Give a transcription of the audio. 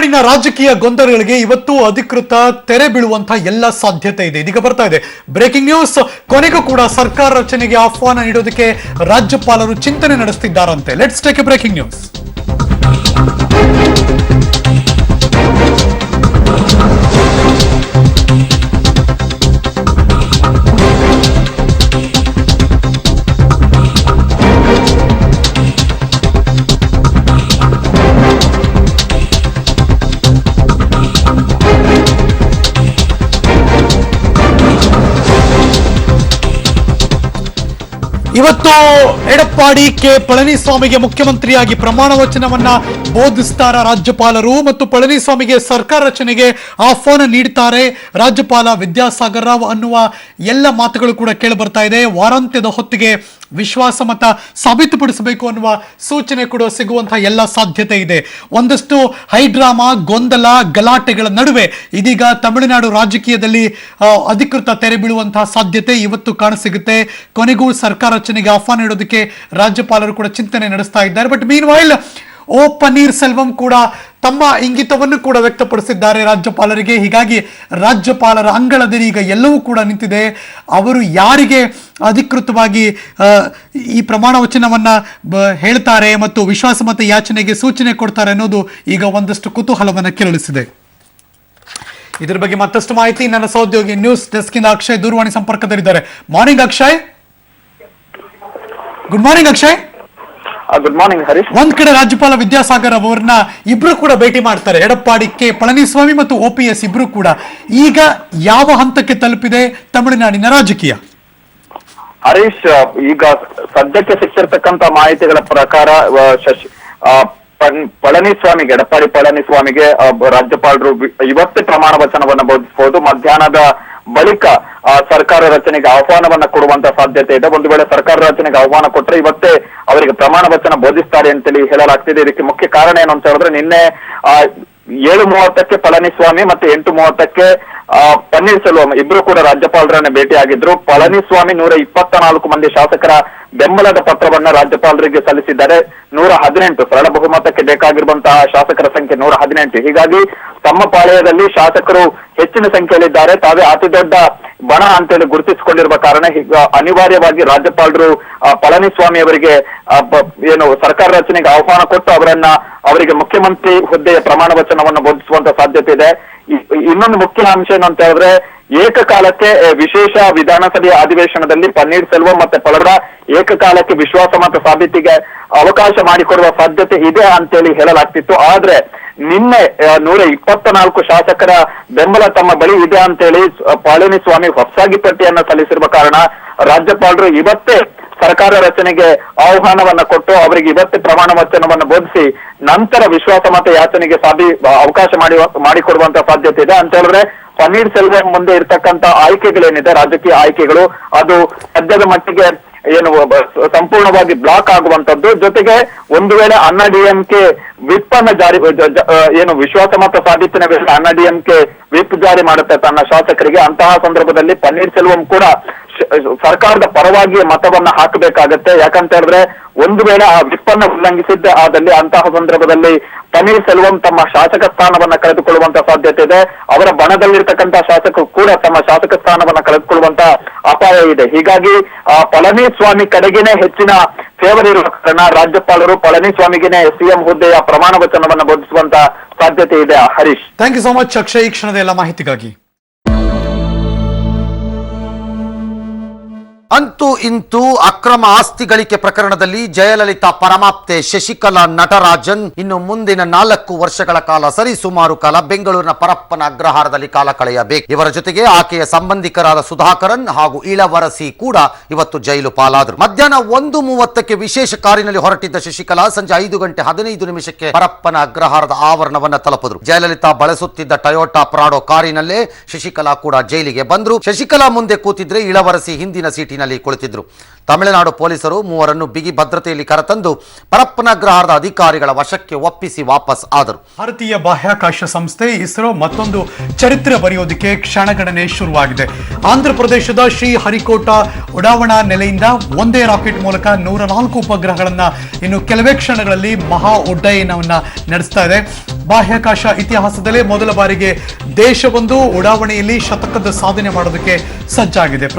ತಮಿಳುನಾಡಿನ ರಾಜಕೀಯ ಗೊಂದಲಗಳಿಗೆ ಇವತ್ತು ಅಧಿಕೃತ ತೆರೆ ಬೀಳುವಂತಹ ಎಲ್ಲ ಸಾಧ್ಯತೆ ಇದೆ. ಇದೀಗ ಬರ್ತಾ ಇದೆ ಬ್ರೇಕಿಂಗ್ ನ್ಯೂಸ್. ಕೊನೆಗೂ ಕೂಡ ಸರ್ಕಾರ ರಚನೆಗೆ ಆಹ್ವಾನ ನೀಡೋದಕ್ಕೆ ರಾಜ್ಯಪಾಲರು ಚಿಂತನೆ ನಡೆಸುತ್ತಿದ್ದಾರಂತೆ. Let's take a breaking news. ಇವತ್ತು ಎಡಪ್ಪಾಡಿ ಕೆ ಪಳನಿಸ್ವಾಮಿಗೆ ಮುಖ್ಯಮಂತ್ರಿಯಾಗಿ ಪ್ರಮಾಣ ವಚನವನ್ನ ಬೋಧಿಸ್ತಾರ ರಾಜ್ಯಪಾಲರು ಮತ್ತು ಪಳನಿಸ್ವಾಮಿಗೆ ಸರ್ಕಾರ ರಚನೆಗೆ ಆಹ್ವಾನ ನೀಡುತ್ತಾರೆ ರಾಜ್ಯಪಾಲ ವಿದ್ಯಾಸಾಗರ್ ರಾವ್ ಅನ್ನುವ ಎಲ್ಲ ಮಾತುಗಳು ಕೂಡ ಕೇಳಿ ಬರ್ತಾ ಇದೆ. ವಾರಾಂತ್ಯದ ಹೊತ್ತಿಗೆ ವಿಶ್ವಾಸಮತ ಸಾಬೀತುಪಡಿಸಬೇಕು ಅನ್ನುವ ಸೂಚನೆ ಕೂಡ ಸಿಗುವಂತಹ ಎಲ್ಲ ಸಾಧ್ಯತೆ ಇದೆ. ಒಂದಷ್ಟು ಹೈಡ್ರಾಮಾ, ಗೊಂದಲ, ಗಲಾಟೆಗಳ ನಡುವೆ ಇದೀಗ ತಮಿಳುನಾಡು ರಾಜಕೀಯದಲ್ಲಿ ಅಧಿಕೃತ ತೆರೆ ಬೀಳುವಂತಹ ಸಾಧ್ಯತೆ ಇವತ್ತು ಕಾಣಸಿಗುತ್ತೆ. ಕೊನೆಗೂ ಸರ್ಕಾರ ರಚನೆಗೆ ಆಹ್ವಾನ ನೀಡೋದಕ್ಕೆ ರಾಜ್ಯಪಾಲರು ಕೂಡ ಚಿಂತನೆ ನಡೆಸ್ತಾ ಇದ್ದಾರೆ. ಬಟ್ ಮೀನ್ ವೈಲ್ ಓ ಪನ್ನೀರ್ ಸೆಲ್ವಂ ಕೂಡ ತಮ್ಮ ಇಂಗಿತವನ್ನು ಕೂಡ ವ್ಯಕ್ತಪಡಿಸಿದ್ದಾರೆ ರಾಜ್ಯಪಾಲರಿಗೆ. ಹೀಗಾಗಿ ರಾಜ್ಯಪಾಲರ ಅಂಗಳದಲ್ಲಿ ಈಗ ಎಲ್ಲವೂ ಕೂಡ ನಿಂತಿದೆ. ಅವರು ಯಾರಿಗೆ ಅಧಿಕೃತವಾಗಿ ಈ ಪ್ರಮಾಣ ವಚನವನ್ನ ಹೇಳ್ತಾರೆ ಮತ್ತು ವಿಶ್ವಾಸಮತ ಯಾಚನೆಗೆ ಸೂಚನೆ ಕೊಡ್ತಾರೆ ಅನ್ನೋದು ಈಗ ಒಂದಷ್ಟು ಕುತೂಹಲವನ್ನು ಕೆರಳಿಸಿದೆ. ಇದರ ಬಗ್ಗೆ ಮತ್ತಷ್ಟು ಮಾಹಿತಿ ನನ್ನ ಸಹೋದ್ಯೋಗಿ ನ್ಯೂಸ್ ಡೆಸ್ಕ್ ಇಂದ ಅಕ್ಷಯ್ ದೂರವಾಣಿ ಸಂಪರ್ಕದಲ್ಲಿದ್ದಾರೆ. Morning Akshay. Good morning Akshay. Good morning Harish. ಒಂದ್ ಕಡೆ ರಾಜ್ಯಪಾಲ ವಿದ್ಯಾಸಾಗರ್ ಅವರನ್ನ ಇಬ್ರು ಕೂಡ ಭೇಟಿ ಮಾಡ್ತಾರೆ, ಎಡಪ್ಪಾಡಿ ಕೆ ಪಳನಿಸ್ವಾಮಿ ಮತ್ತು OPS ಇಬ್ರು ಕೂಡ. ಈಗ ಯಾವ ಹಂತಕ್ಕೆ ತಲುಪಿದೆ ತಮಿಳುನಾಡಿನ ರಾಜಕೀಯ? ಹರೀಶ್, ಈಗ ಸದ್ಯಕ್ಕೆ ಸಿಕ್ತಿರ್ತಕ್ಕಂತ ಮಾಹಿತಿಗಳ ಪ್ರಕಾರ ಪಳನಿಸ್ವಾಮಿಗೆ, ಎಡಪ್ಪಾಡಿ ಪಳನಿಸ್ವಾಮಿಗೆ ರಾಜ್ಯಪಾಲರು ಇವತ್ತೇ ಪ್ರಮಾಣ ವಚನವನ್ನ ಬೋಧಿಸಬಹುದು. ಮಧ್ಯಾಹ್ನದ ಬಳಿಕ ಸರ್ಕಾರ ರಚನೆಗೆ ಆಹ್ವಾನವನ್ನ ಕೊಡುವಂತ ಸಾಧ್ಯತೆ ಇದೆ. ಒಂದು ವೇಳೆ ಸರ್ಕಾರ ರಚನೆಗೆ ಆಹ್ವಾನ ಕೊಟ್ಟರೆ ಇವತ್ತೇ ಅವರಿಗೆ ಪ್ರಮಾಣ ವಚನ ಬೋಧಿಸ್ತಾರೆ ಅಂತೇಳಿ ಹೇಳಲಾಗ್ತಿದೆ. ಇದಕ್ಕೆ ಮುಖ್ಯ ಕಾರಣ ಏನು ಅಂತ ಹೇಳಿದ್ರೆ, ನಿನ್ನೆ 7:30ಕ್ಕೆ ಪಳನಿಸ್ವಾಮಿ ಮತ್ತೆ 8:30ಕ್ಕೆ ಪನ್ನೀರ್ ಸೆಲ್ವಂ ಇಬ್ರು ಕೂಡ ರಾಜ್ಯಪಾಲರನ್ನ ಭೇಟಿಯಾಗಿದ್ರು. ಪಳನಿಸ್ವಾಮಿ 124 ಮಂದಿ ಶಾಸಕರ ಬೆಂಬಲದ ಪತ್ರವನ್ನ ರಾಜ್ಯಪಾಲರಿಗೆ ಸಲ್ಲಿಸಿದ್ದಾರೆ. 118 ಸರಳ ಬಹುಮತಕ್ಕೆ ಬೇಕಾಗಿರುವಂತಹ ಶಾಸಕರ ಸಂಖ್ಯೆ 118. ಹೀಗಾಗಿ ತಮ್ಮ ಪಾಳ್ಯದಲ್ಲಿ ಶಾಸಕರು ಹೆಚ್ಚಿನ ಸಂಖ್ಯೆಯಲ್ಲಿದ್ದಾರೆ. ತಾವೇ ಅತಿ ದೊಡ್ಡ ಬಣ ಅಂತೇಳಿ ಗುರುತಿಸಿಕೊಂಡಿರುವ ಕಾರಣ ಅನಿವಾರ್ಯವಾಗಿ ರಾಜ್ಯಪಾಲರು ಪಳನಿಸ್ವಾಮಿ ಅವರಿಗೆ ಏನು ಸರ್ಕಾರ ರಚನೆಗೆ ಆಹ್ವಾನ ಕೊಟ್ಟು ಅವರಿಗೆ ಮುಖ್ಯಮಂತ್ರಿ ಹುದ್ದೆಯ ಪ್ರಮಾಣ ವಚನವನ್ನು ಬೋಧಿಸುವಂತ ಸಾಧ್ಯತೆ ಇದೆ. ಇನ್ನೊಂದು ಮುಖ್ಯ ಅಂಶ ಏನು ಅಂತ ಹೇಳಿದ್ರೆ, ಏಕಕಾಲಕ್ಕೆ ವಿಶೇಷ ವಿಧಾನಸಭೆಯ ಅಧಿವೇಶನದಲ್ಲಿ ಪನ್ನೀರ್ ಸೆಲ್ವಂ ಮತ್ತೆ ಪಳರ ಏಕಕಾಲಕ್ಕೆ ವಿಶ್ವಾಸಮತ ಸಾಬೀತಿಗೆ ಅವಕಾಶ ಮಾಡಿಕೊಡುವ ಸಾಧ್ಯತೆ ಇದೆ ಅಂತೇಳಿ ಹೇಳಲಾಗ್ತಿತ್ತು. ಆದ್ರೆ ನಿನ್ನೆ 124 ಶಾಸಕರ ಬೆಂಬಲ ತಮ್ಮ ಬಳಿ ಇದೆ ಅಂತೇಳಿ ಪಳನಿಸ್ವಾಮಿ ಹೊಸದಾಗಿ ಪಟ್ಟಿಯನ್ನ ಸಲ್ಲಿಸಿರುವ ಕಾರಣ ರಾಜ್ಯಪಾಲರು ಇವತ್ತೇ ಸರ್ಕಾರ ರಚನೆಗೆ ಆಹ್ವಾನವನ್ನ ಕೊಟ್ಟು ಅವರಿಗೆ ಇವತ್ತೇ ಪ್ರಮಾಣ ವಚನವನ್ನು ಬೋಧಿಸಿ ನಂತರ ವಿಶ್ವಾಸಮತ ಯಾಚನೆಗೆ ಅವಕಾಶ ಮಾಡಿಕೊಡುವಂತ ಸಾಧ್ಯತೆ ಇದೆ. ಅಂತ ಹೇಳಿದ್ರೆ ಪನ್ನೀರ್ ಸೆಲ್ವಂ ಮುಂದೆ ಇರ್ತಕ್ಕಂತ ಆಯ್ಕೆಗಳೇನಿದೆ, ರಾಜಕೀಯ ಆಯ್ಕೆಗಳು, ಅದು ಸದ್ಯದ ಮಟ್ಟಿಗೆ ಏನು ಸಂಪೂರ್ಣವಾಗಿ ಬ್ಲಾಕ್ ಆಗುವಂತದ್ದು. ಜೊತೆಗೆ ಒಂದು ವೇಳೆ ANNA-DMK ವಿಪ್ ಅನ್ನ ಜಾರಿ ಏನು ವಿಶ್ವಾಸಮತ ಸಾಬೀತಿನ ವೇಳೆ ANNA-DMK ವಿಪ್ ಜಾರಿ ಮಾಡುತ್ತೆ ತನ್ನ ಶಾಸಕರಿಗೆ. ಅಂತಹ ಸಂದರ್ಭದಲ್ಲಿ ಪನ್ನೀರ್ ಸೆಲ್ವಂ ಕೂಡ ಸರ್ಕಾರದ ಪರವಾಗಿ ಮತವನ್ನ ಹಾಕಬೇಕಾಗತ್ತೆ. ಯಾಕಂತ ಹೇಳಿದ್ರೆ ಒಂದು ವೇಳೆ ಆ ವಿಪ್ ಅನ್ನ ಉಲ್ಲಂಘಿಸಿದ್ದೆ ಆದಲ್ಲಿ ಅಂತಹ ಸಂದರ್ಭದಲ್ಲಿ ಪನ್ನೀರ್ ಸೆಲ್ವಂ ತಮ್ಮ ಶಾಸಕ ಸ್ಥಾನವನ್ನ ಕಳೆದುಕೊಳ್ಳುವಂತ ಸಾಧ್ಯತೆ ಇದೆ. ಅವರ ಬಣದಲ್ಲಿರ್ತಕ್ಕಂಥ ಶಾಸಕರು ಕೂಡ ತಮ್ಮ ಶಾಸಕ ಸ್ಥಾನವನ್ನ ಕಳೆದುಕೊಳ್ಳುವಂತ ಅಪಾಯ ಇದೆ. ಹೀಗಾಗಿ ಪಳನಿಸ್ವಾಮಿ ಕಡೆಗೇನೆ ಹೆಚ್ಚಿನ ಫೇವರ್ ಇರುವ ಕಾರಣ ರಾಜ್ಯಪಾಲರು ಪಳನಿಸ್ವಾಮಿಗೆನೆ CM ಹುದ್ದೆಯ ಪ್ರಮಾಣ ವಚನವನ್ನ ಬೋಧಿಸುವಂತ ಸಾಧ್ಯತೆ ಇದೆ. Harish, thank you so much Akshay, ಈ ಕ್ಷಣದ ಎಲ್ಲ ಮಾಹಿತಿಗಾಗಿ. ಅಂತೂ ಇಂತೂ ಅಕ್ರಮ ಆಸ್ತಿ ಗಳಿಕೆ ಪ್ರಕರಣದಲ್ಲಿ ಜಯಲಲಿತಾ ಪರಮಾಪ್ತೆ ಶಶಿಕಲಾ ನಟರಾಜನ್ ಇನ್ನು ಮುಂದಿನ 4 ವರ್ಷಗಳ ಕಾಲ ಸರಿಸುಮಾರು ಕಾಲ ಬೆಂಗಳೂರಿನ ಪರಪ್ಪನ ಅಗ್ರಹಾರದಲ್ಲಿ ಕಾಲ ಕಳೆಯಬೇಕು. ಇವರ ಜೊತೆಗೆ ಆಕೆಯ ಸಂಬಂಧಿಕರಾದ ಸುಧಾಕರನ್ ಹಾಗೂ ಇಳವರಸಿ ಕೂಡ ಇವತ್ತು ಜೈಲು ಪಾಲಾದರು. ಮಧ್ಯಾಹ್ನ 1:30ಕ್ಕೆ ವಿಶೇಷ ಕಾರಿನಲ್ಲಿ ಹೊರಟಿದ್ದ ಶಶಿಕಲಾ ಸಂಜೆ 5:15 ಪರಪ್ಪನ ಅಗ್ರಹಾರದ ಆವರಣವನ್ನ ತಲುಪಿದ್ರು. ಜಯಲಲಿತಾ ಬಳಸುತ್ತಿದ್ದ ಟೊಯೋಟಾ ಪ್ರಾಡೋ ಕಾರಿನಲ್ಲೇ ಶಶಿಕಲಾ ಕೂಡ ಜೈಲಿಗೆ ಬಂದ್ರು. ಶಶಿಕಲಾ ಮುಂದೆ ಕೂತಿದ್ರೆ ಇಳವರಸಿ ಹಿಂದಿನ ಸೀಟಿನ ಸೀಟಿನಲ್ಲಿ ಕುಳಿತಿದ್ರು. ತಮಿಳುನಾಡು ಪೊಲೀಸರು ಮೂವರನ್ನು ಬಿಗಿ ಭದ್ರತೆಯಲ್ಲಿ ಕರೆತಂದು ಪರಪ್ಪನ ಅಗ್ರಹಾರದ ಅಧಿಕಾರಿಗಳ ವಶಕ್ಕೆ ಒಪ್ಪಿಸಿ ವಾಪಸ್ ಆದರು. ಭಾರತೀಯ ಬಾಹ್ಯಾಕಾಶ ಸಂಸ್ಥೆ ಇಸ್ರೋ ಮತ್ತೊಂದು ಚರಿತ್ರೆ ಬರೆಯೋದಕ್ಕೆ ಕ್ಷಣಗಣನೆ ಶುರುವಾಗಿದೆ. ಆಂಧ್ರ ಪ್ರದೇಶದ ಶ್ರೀಹರಿಕೋಟಾ ಉಡಾವಣಾ ನೆಲೆಯಿಂದ ಒಂದೇ ರಾಕೆಟ್ ಮೂಲಕ 104 ಉಪಗ್ರಹಗಳನ್ನ ಇನ್ನು ಕೆಲವೇ ಕ್ಷಣಗಳಲ್ಲಿ ಮಹಾ ಉಡ್ಡಯನವನ್ನ ನಡೆಸ್ತಾ ಇದೆ. ಬಾಹ್ಯಾಕಾಶ ಇತಿಹಾಸದಲ್ಲೇ ಮೊದಲ ಬಾರಿಗೆ ದೇಶವೊಂದು ಉಡಾವಣೆಯಲ್ಲಿ ಶತಕದ ಸಾಧನೆ ಮಾಡೋದಕ್ಕೆ ಸಜ್ಜಾಗಿದೆ.